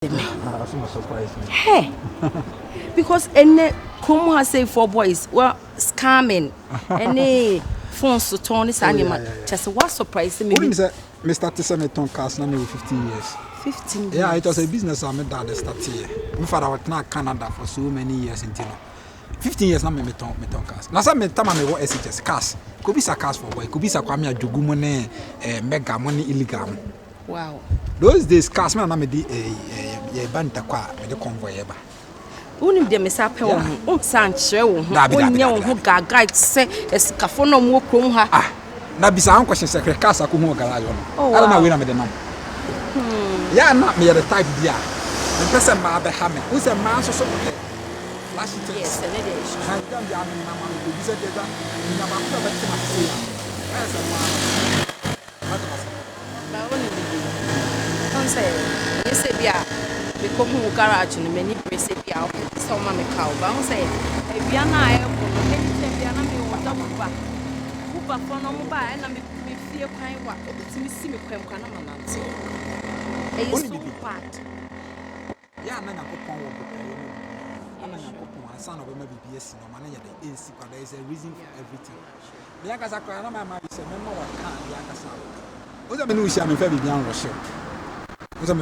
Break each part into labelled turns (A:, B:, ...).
A: surprised me.
B: Hey, because any come has say 4 boys were scamming any phones to turn this animal. Just what surprised me.
A: Me started selling ton cars now 15 years.
B: 15 years.
A: Yeah, it was a business I made that started here. My father was in Canada for so many years until 15 years now me ton cars. Now some time me work SHS cars. Could be cars for boy, could be kwame ajogu money mega money illegal.
B: Wow.
A: Those days cars me na me di banta kwa me de convoy eba.
B: Unim de me sape wo ho. San kire wo ho. Onye wo ho gaga se esikafo no mo krom ha.
A: Ah. Na bisa an question secret cars akọ garage no. I don't know where na me de nam. Yeah, not me the type dia. The person ma be ha me. Who say man so flash it.
B: Yes, and it is.
A: I can be am na man go bi say that. Na ma ko be tell say. Yes, man.
B: Ba woni bi. On say, yes e bia. Me ko hu garage no me ni press bia. So ma me ka. Ba on say, e bia na e ko no me ni bia na me wo da buba. Buba fo no mo ba e na me fie kwan wa. Obetimi si me kwam kwa na manante. It's so bad.
A: Yeah, I'm not going to I'm not going to son of a BBS. No man, there is a reason for everything. The youngest I cry, my mother said, "No one can." The youngest what's the news? I'm a very young Russian. What's the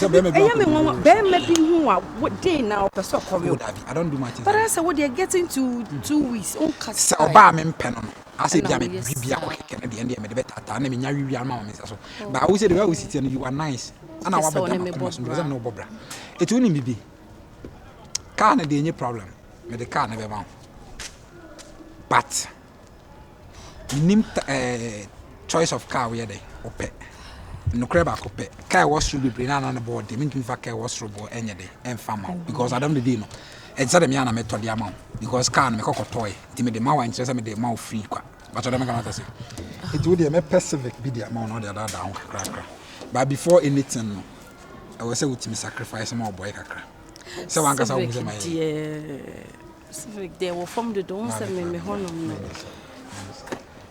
A: family?
B: Bema who are what day now?
A: I don't do much.
B: But I said, what they're getting to 2 weeks. Oh,
A: so bad, I'm pen. I said, "I'm a BB. Canadian, I'm a better than me. I'm but I will say the way we sit and you are nice. And I want to no Bobra. It wouldn't be. Car no any problem. With the car never bound. But name choice of car we are there. Ope. No creba cope. Car was to be bring on the board. They mean to car was to go any day and farm because I don't know. And said me and method the amount because car make a toy. They made the mouth and just made the mouth free. But I don't know say. It would be a Pacific be the amount or the other down crack. But before anything, I was able to sacrifice more boy. So one can say, my
B: Pacific, they will form the dons and me honor.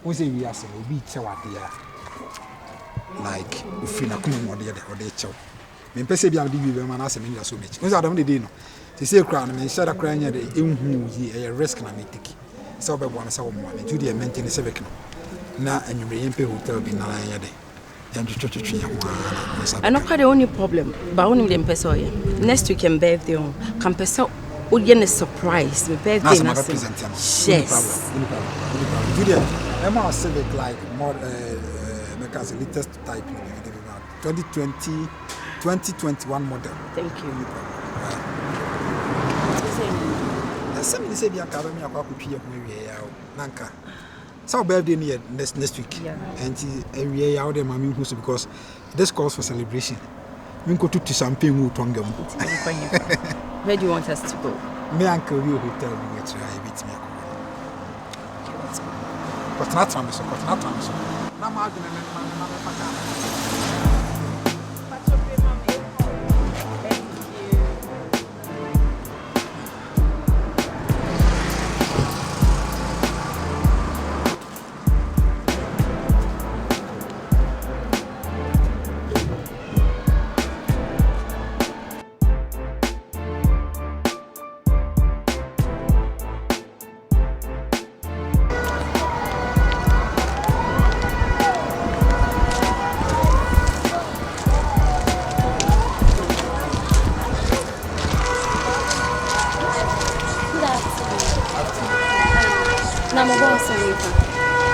A: We say we are so we tell what they are. Like, if you're not coming or they chow. Me pese bi am di bi man asem nda so mechi. Unsa adam de dey no. Se se kra no me share kra nya de enhu yi e risk na me take. Se obebo na se wo mo na judi e maintain civic no. Na anwumre yempe hotel bi na nya de. Yam twetwetwe ya ho.
B: I know the only problem, but only them person here. Next week can birthday on. Can person oye surprise. Me birthday na. Yes.
A: Judi am a civic like more because the latest type 2020 2021 model.
B: Thank you.
A: Some say the academy of Akupi Nanka. So birthday next week.
B: Yeah.
A: And every year out there, mammy who's because this calls for celebration. We go to champagne wood on them.
B: Where do you want us to go?
A: Me uncle you hotel we try with me. But not from so, but not from so.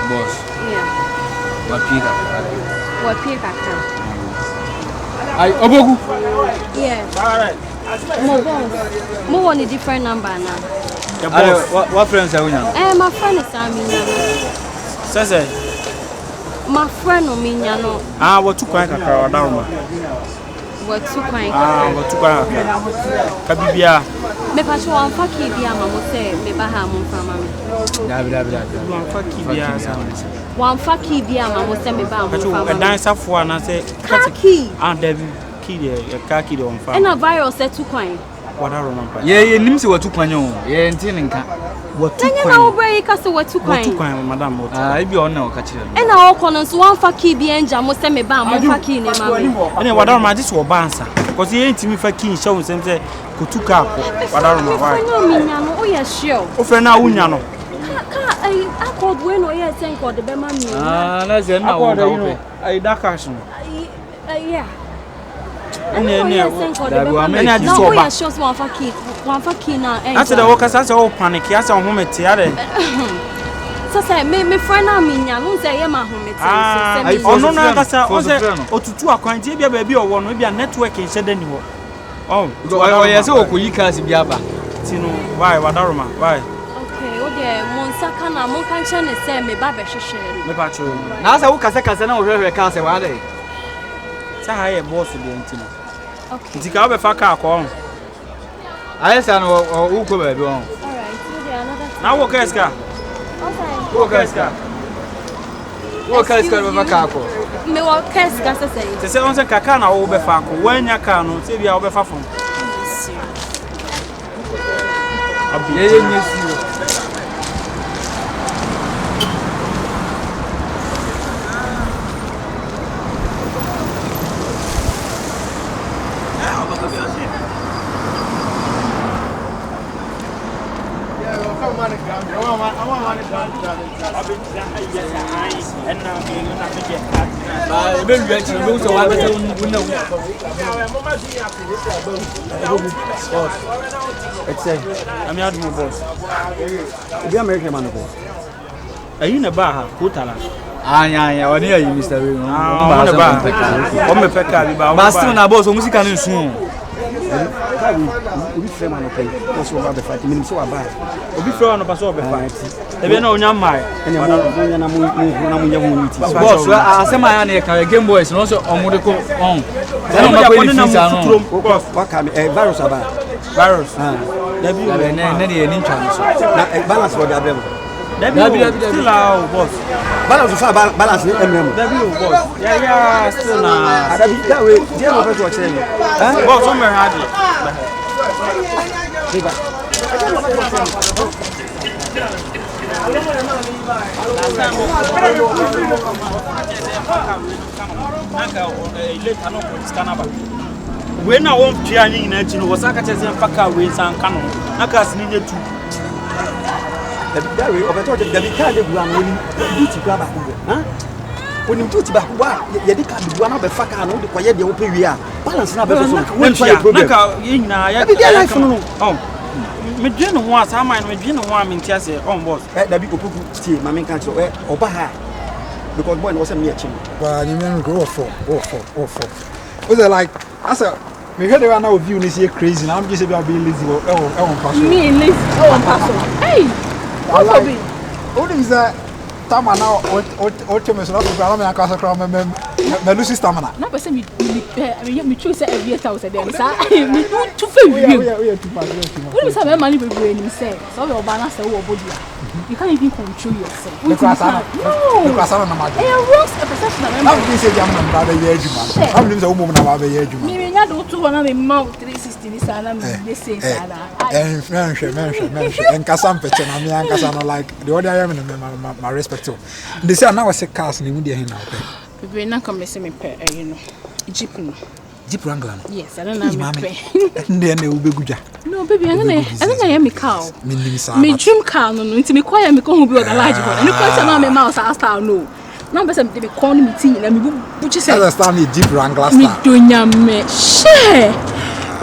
C: Boss.
B: Yeah. Wapika.
C: Ay, Obogu.
B: Yeah. Mo want a different number now.
C: What friends are we now?
B: My friend is Amina.
C: Say.
B: My friend Ominya no.
C: What 2 kwan kakra down.
B: What 2 kwan?
C: What 2 kwan. Kabibia.
B: Me pacho wan faki bia mamo say me ba ha mo fama me.
C: Da. Wan faki bia sa.
B: Wan faki bia mamo say me ba mo fama.
C: Pacho dan safo na say
B: kaki.
C: David key the kaki the on fama.
B: And a virus say 2 kwan.
C: What are on?
D: Yeah, nim se what 2 kwan yo. Yeah, ntin nka.
C: What
B: Then you know break us what to
C: What to cry, madam?
D: I be on now, catch it.
B: And our corners one for key be and jam must me bam for key name mammy.
C: And what are my this will bansa? Because he ain't me for king showing some say could to cap. What are my wife?
B: Oh yes, sure.
C: Offer now unyano.
B: I called when or yes and called the Bema.
D: Ah, that's it. Now
C: I dark action.
B: Yeah.
C: And
B: I just saw shows one for key now.
C: After the workers, that's all panic. Yes, I'm home at Tiare.
B: So say me friend I mean ya no say my home
C: it. Oh no no kasa o say otutu akwantie bia ba bi o wo no bia network in shede ni wo.
D: Oh yes o koyi cars bia ba.
C: Tino why wadaroma why?
B: Okay, o de mon saka na mon kan che ne say me ba be hwehwe.
C: Me pa cho.
D: Na say wo kasa na wo hwehwe cars e wa dey.
C: Sa ha ye boss de ntino.
B: Okay.
C: Ntika wo be fa car ko.
D: Aye say no wo ko ba bi on.
B: All right. So there another.
C: Na wo keska.
B: Okay.
D: Wo keska. Wo keska be fa car ko.
B: Me wo keska say.
C: Te say on say kaka na wo be fa ko. Wanya car no say bia wo be fa fon.
D: Abi ye nyesi.
C: I'm out my boss.
D: Obi American man ko.
C: Ayi na ba ha kotala.
D: Anya oni ayi Mr. Ray.
C: Ah, na ba. O me peka bi ba.
D: Ba still na boss o musika no nsu.
E: Obi frɛ ma no pɛ so ba be fight minim so wa ba
C: Obi frɛ no pa so be fight. E be na onya mai.
E: ene mo nya na mo nya ho niti
D: Boss asema ya na ka Game Boys no so omode ko on. Then ma ko ni fisa no.
E: wa ka me virus aba
C: Virus.
D: Dabi na de ni ntwa no so.
E: na balance wo da brem
C: Dabi still our boss.
E: balance fa balance ni emrem
C: Dabi boss. Yeah still na.
E: adabi that way dia no first watch me
C: Boss o me hadi.
E: Diba
C: we na won pia nyi na chi no wasaka chese mpaka we san kanu aka sini nye tu
E: that way obeto dabi ka de bua no ni duty bua ba ko ha oni duty ba ko ba ye de ka de bua na be fa ka no de koye de wo pe wi a balance na be so
C: we try problem naka ye nyina ya
E: dia life no
C: me dwe no ho asama me dwe no ho amenti ase on boss
E: dabi opoku tie ma me kan che oba ha because boy no was me achi
A: But you mean go for. Was it like I said me heard they were now view this here crazy now I'm just about being lazy pass.
B: Me lazy. Oh, pass. Hey. What's up?
A: What is that? Tama now o tell me so that I me akasa kra me lose stamina.
B: Na person me choose every 1000 dem sa me do to fe wi.
A: We too fast.
B: When you say money be any say so your balance say wo body. You can't even control yourself.
A: The kwasana. The kwasana na ma.
B: Eh works a perception na
A: Now we say jam na baba ye adwuma. How many say wo na baba ye adwuma.
B: Me nya do to na me mouth 360 ni sana me dey say sana.
A: Menhwe enkasa mpete na me ankasa no like the other I am my respect to. They say now was a cars ni mu dey hin na ope.
B: Bebe na come say me pe you know. Jeep no.
A: Jeep Wrangler no.
B: Yes, I don't know me pe.
A: Ndey na ubegudwa.
B: No baby, I don't know ya me car.
A: Me
B: Me dream car no nti me kwaya me ko hu bi o da large one. Ni kwaya na me mouse star no. Na be say me ko no me tin na me bu chi say.
A: Understand me Jeep Wrangler
B: Me
A: star.
B: donya me. Share.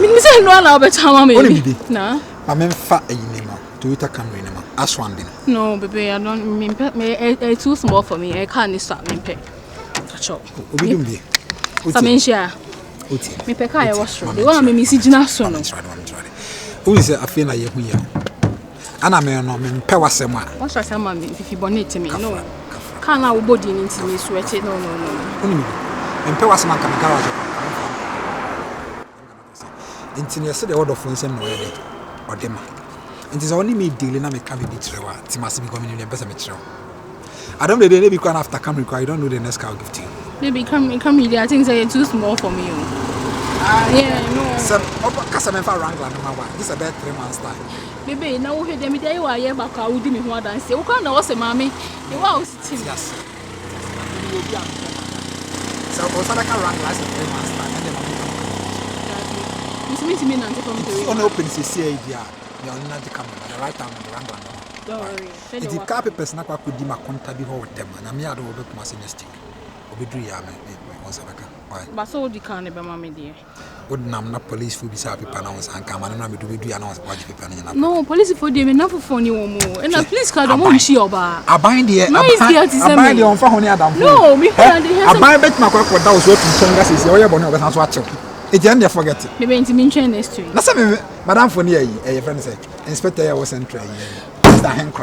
B: Me say no ala be chama me.
A: Only be.
B: Na.
A: I mean fa eyinema. Toyota Camry nema. Aswan din.
B: No baby, I don't me too small for me. I can't start me pe. Touch up.
A: Obi dum bi.
B: Samensha.
A: Oti.
B: Me pe ka e was true. The one me si gina so no.
A: Who is a feel na ye hu ya. Ana me no me pe wasem a.
B: What's that man me if you bonnet me? No. Can na wo body ni nti me sweat no.
A: Oni me pe wasem aka me garage. Intini se de order for nsem no ye de. Odema. Nti so oni me deal na me ka be kitrewa. Ti must be coming in the person me kitrewa. I don't know the day because after come require you don't know the next car I'll give to you.
B: Baby come really I think say too small for me. Yeah, no.
A: Some customer for Wrangler number 1. This is about 3 months time.
B: Maybe now we dem dey wa ye back out di me ho dance. We kan na wo se mama. E wa o sit.
A: Yes. So also like a Wrangler 3 months time and then
B: Miss me nanti come to.
A: On open CC idea. You are not the camera. The right time the Wrangler.
B: Don't worry.
A: If you cap person na kwa kodi makonta bi ho dem na me ado obe kuma se next week. Obedu ya me Osabaka. Why?
B: But so di kan be mama dey.
A: Would nam na police for be sa paper na on san kama na me do ya na watch paper na.
B: No, police for dey me na for ni wo mo. And please card mo nchi oba.
A: Aban dey
B: aban
A: dey on fa ho ni adam.
B: No, me hold dey.
A: Aban bet ma kwa da so to chenga sisi o ye bone obesan so achew. E dey dey forget.
B: Me be ntimi nchen next week.
A: Na say me madam for ni ayi e friend say inspector ya was central yi.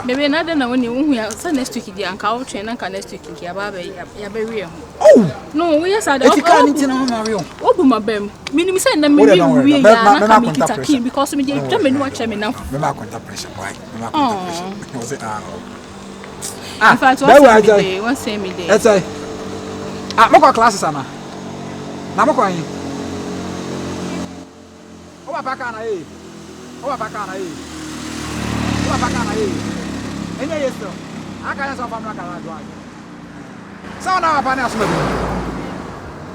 B: Maybe na dey na woni hu ya say next week dey anka wo twen na ka next week dey aba ya be we ho.
A: Oh
B: no, we yes ada.
A: Eti ka ni tina ma we ho.
B: Obu mabem. Minimum say na me we ya na ka me kita kin because me dey tell me no watch me na.
A: Me ma contact pressure boy. Me ma contact pressure. Was it
B: in fact, what say me dey.
A: Let's say mo kwa classes ana. Na mo kwa yin. O ba pa ka na eh. O ba pa ka na eh. Papa kana yi. Enye yeso. Aka yeso fa mra kana do ajo. Sa na papa na asuma du.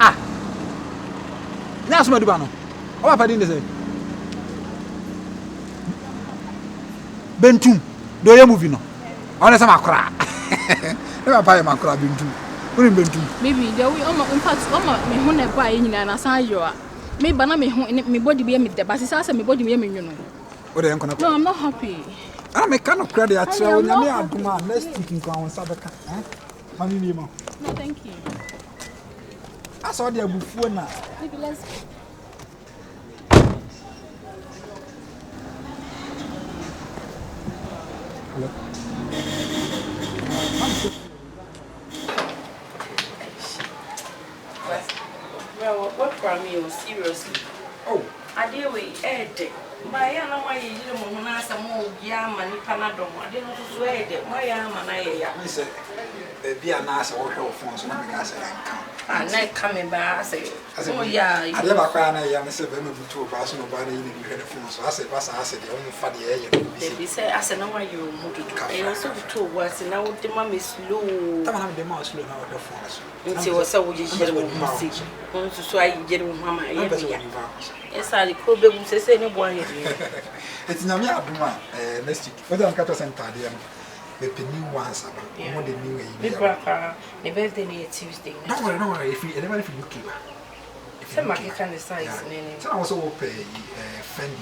A: Ah. Na asuma du ba no. O papa din de say. Bentum. Do ye movie no. Ona say makora. Ne papa ye makora bentum. Uri bentum.
B: Maybe there we in fact me hu na ba ye nyina na san yo a. Me ba na me hu me body be me de ba say me body me nwunu.
A: O de enko na.
B: No, I'm not happy.
A: I'm a kind of credit at so when I do my next week on Sabaka. Money, no,
B: thank you.
A: I saw the buffo now.
B: Maybe let's.
A: Hello.
F: Well, what from you, seriously?
A: Oh,
F: I deal with Ed. My young man, you don't know some more yam and panadol. I didn't swear that my young man, I
A: said, be a nice old phone, so because I come.
F: I'm not coming back. I say, oh, yeah,
A: I never found a young seven to a person of body in the phone, so I said, I said, the only funny air.
F: They say, I said, no, you moved to come. I also two words, and now the mum is slow.
A: I'm the mouse slow now, the phone.
F: And she was so you get a message. Want to try get Mamma. Yes, I could be say anyone.
A: It's Namia Duma next week. Whether I'm cut center, the new ones about more than new.
F: The birthday Tuesday.
A: Don't worry, if you ever if you look here.
F: Some market can decide.
A: So I also pay Fendi.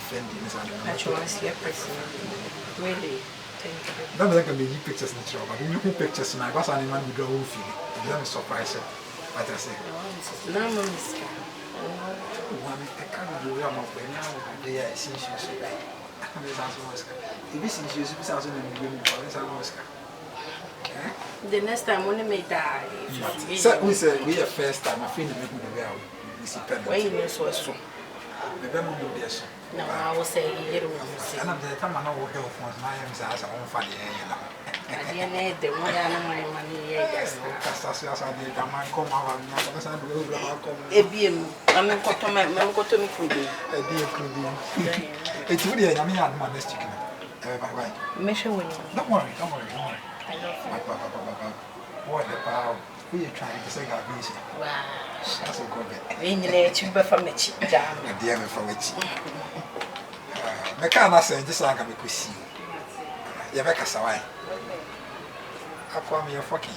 F: Naturally, person. Really. Thank you.
A: Don't like me pictures in the show, but you pictures and I was an man with go feel. I'm surprised. What I say.
F: No, miss.
A: One I can't do your mouth when they are essentials.
F: The next time when may die.
A: So we say we are first time I feel making the way we see pen.
F: Why you so so?
A: The Bema do this.
F: No, I will say you don't say.
A: And the time I know what help was my hands as a own funny.
F: I didn't the one I know my money. Yes, I'm not going to my go to me.
A: It's really a young man this chicken.
F: Measure when
A: don't worry. I love what the power we are trying to say our busy.
F: wow.
A: That's a good bit.
F: We need to be from a cheap jam.
A: Dear me from which I can't say this like I'm a see. You make us away. I call me a fucking.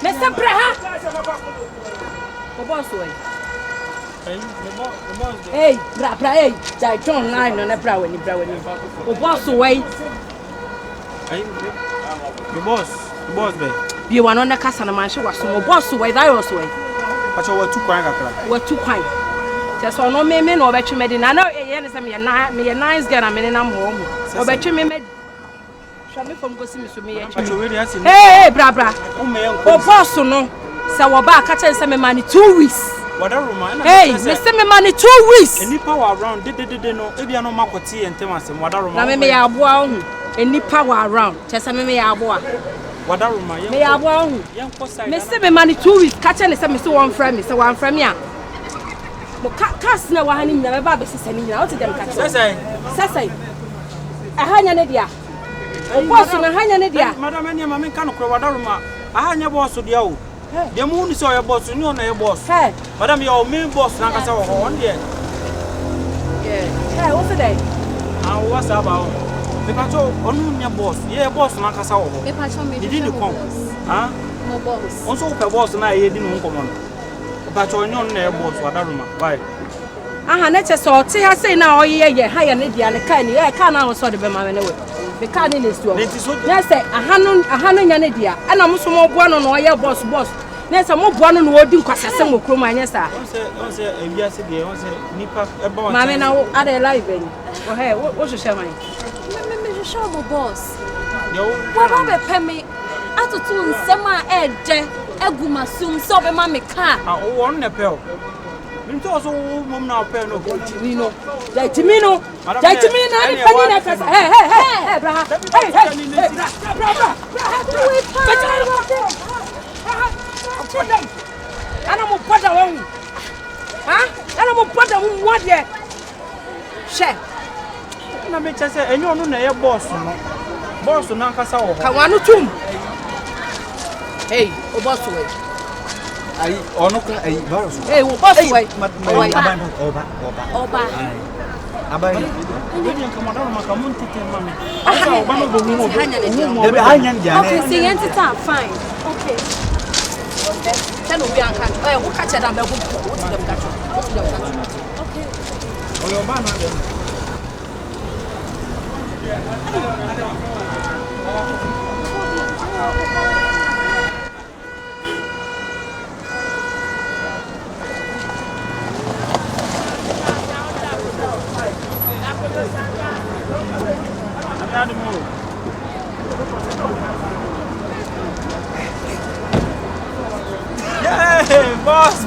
B: Mr. Praha. Boss way. Hey, bra, hey, I don't line on a brow when you brow when you. Boss way.
C: The boss, babe.
B: You want on the castle man, she was so boss way, that was way.
C: Pacho wa tu kwan kakra.
B: Wa tu kwan. So no me no obetwe me di na na ye ne say me nice girl na me nam ho ho. Obetwe me hwa me fam go si me so me ye.
C: Pacho we dey ase.
B: Hey bra.
C: O me yan
B: O boss no say wo ba ka chen say me man 2 weeks. Hey, me say me man 2 weeks.
C: Enipa wa around de no e bia no makote ye ntem asem wadaroma.
B: Na me ya aboa ho. Enipa wa around. Che say me ya aboa.
C: Wadaroma ye.
B: Me ya aboa ho.
C: Ye nko side.
B: Me say me man 2 weeks. Ka chen say me say one friend me say one friend me a. Cast na wa hanim na be ba be sesani na what dem catch sesai ahanya ne dia o boss na hanya ne dia
C: madam enya ma men kan kro wadaroma ahanya boss dia o dem hu ni so ye boss ni ona ye boss madam ya o main boss na kasa wo on dia
B: what's the day
C: what's about me pacho onu nya boss ye boss na kasa wo
B: me pacho me
C: did come
B: no boss
C: on so pe boss na ye di no nkomo no pacho onyo na boss wadaroma bye
B: aha na che so ti ha sei na oye ye ha ye ne dia ne ka ni e ka na ho so de be ma me ne we be ka ni lesu na say aha no nya ne dia ana mo so mo boa no oye boss na say mo boa no no odi nkwasase mo krom anya sa
C: on say ewia se de on say nipa e ba
B: ma me na wo ade live ni o he wo hwehwe man
G: me show mo boss
C: yo
G: wa ba be pe me atutu nsem a eje egumasum so be ma me ka
C: o won ne pe o minto so mom na pe no
B: Timino ani pani na kasa hey bra hey ana mo poda won ana mo poda won wode she
C: na me chese enyo no na ye boss no nkasa wo
B: ka wanu tum hey o boss we
E: Ai ono ka ai virus.
B: Eh, wo boss way.
G: Oba.
E: Abai.
C: Wewe kama ndo makamun tete mami. Asa obano do mu
E: Debe hanya ndia
G: Okay, sing enter fine. Okay.
B: Tell no be anka. Eh, wo catch them be go. What them catch?
G: Okay.
C: oyo bana de. Hey, boss.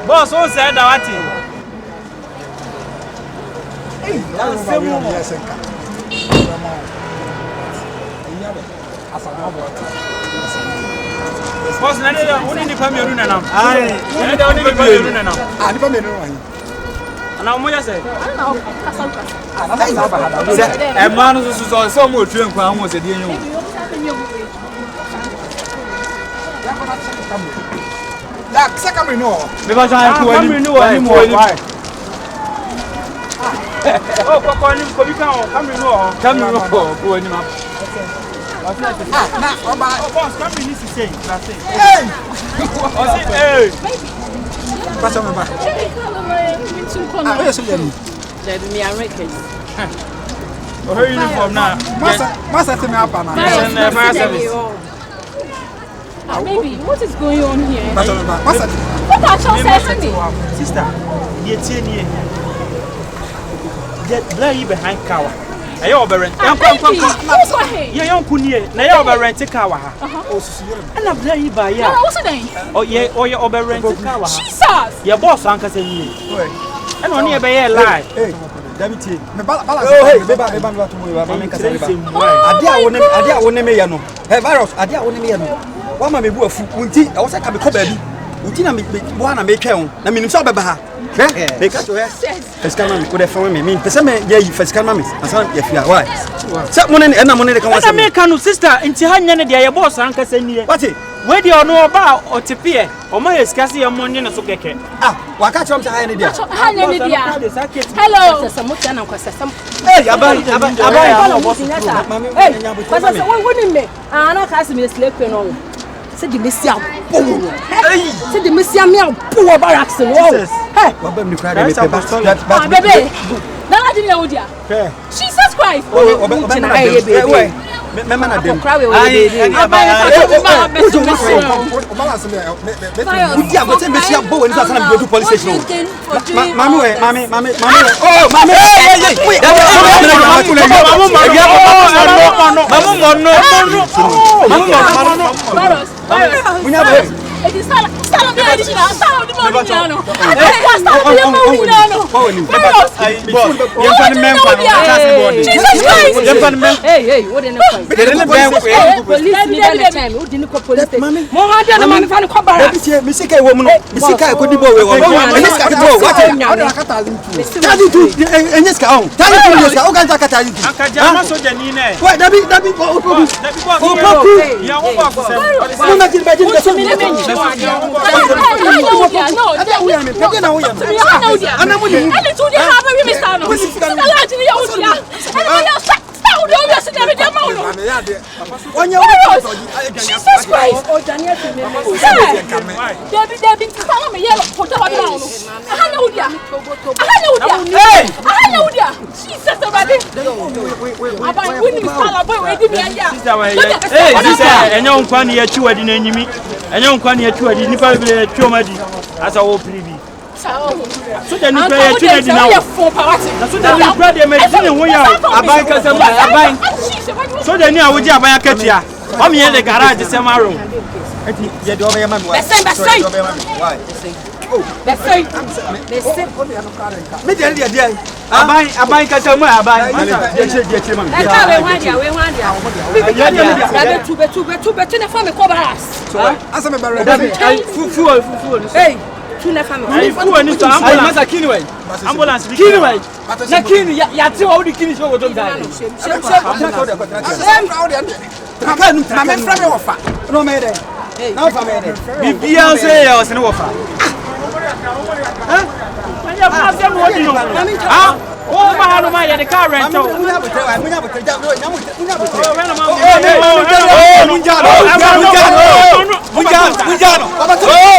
C: Boss, who said that? Hey, that's the one. Boss, na ndio uni ni family runa nam. Ai, ndio uni ni family runa nam.
A: Ah, ni family runa wani.
C: Ana mo ya say.
A: Ana na ba hada.
D: E ma no so mo tue nkwa ho se de enyo.
A: Da, kisa kamera no.
D: Me ba jan ko ani.
C: Family no ani mo why. Oh, ko ni ko bi kan o, family no.
D: Kamera no ko ani ma.
A: Na oba.
C: Oh, boss, family ni si say, na say.
A: Hey!
C: Oh, say hey.
A: Passa me ba. Ah, oye so yemi.
B: Jadi mi American.
C: Oh, uniform na.
A: Masa te me apa na.
C: Fire service.
G: Baby, what is going on here?
A: Passa me ba. Masa.
G: What are you saying to me?
C: Sister, ye tie nie. Get blay behind car. Aye oberent.
G: Baby, what's going on?
C: Ye yonku nie. Na ye oberent car wa ha. Ana blay ba ya.
G: What's doing?
C: Oh ye oberent car wa ha.
G: Jesus!
C: Ye boss ankasa nie. Ana oni e be ye lie.
E: Hey, David.
A: Me balance.
E: Oh, hey, beba to mo ba me kasa beba. Ade a woni me ye no. Hey, virus, ade a woni me ye no. Wa ma me bu afu. Unti, e wo se ka me ko baabi. Unti na me bo na me twen. Na me nim so beba ha. Me ka to he. First time me ko de fa me pese me ye first time me. Asa ye fia. Why? Se mo ne na mo ne kan wa se.
C: Na me kanu sister, nti hanya ne de ye boss ankasa nie.
E: What?
C: We de ono oba otepie. O ma ye skase ye monye ne so keke.
E: Ah, wa ka chom se hanya ne dia.
G: Hanya ne dia. Hello.
B: Sasa mo tana kwa sasa.
E: Hey, abai.
B: Hey, kwa sasa woni me. Ana ka asime sleep no. Se di mesia po. Hey, se di mesia me po barracks no. Hey,
E: wa ba mi kra de me pe
G: Ah, baby. Na la di na wodia. Jesus Christ.
E: Oh, Mema na dem. Udia go say mesia bo we ni so na go to police station. Mami we, mami. Oh, mami.
C: So then you play a teenager now. So then you play the medicine when you are buying. So then you would have a catcher. I'm here in the garage, the same room. Ambulance. Na kini ya tiwa udi kini show go die.
A: Mama frame wofa.
E: No me dey. Na fa me dey.
C: Bibia say ya was no wofa. Manya pass dem wodi no. Oh ma no ma ya the car rental.
E: Munjano.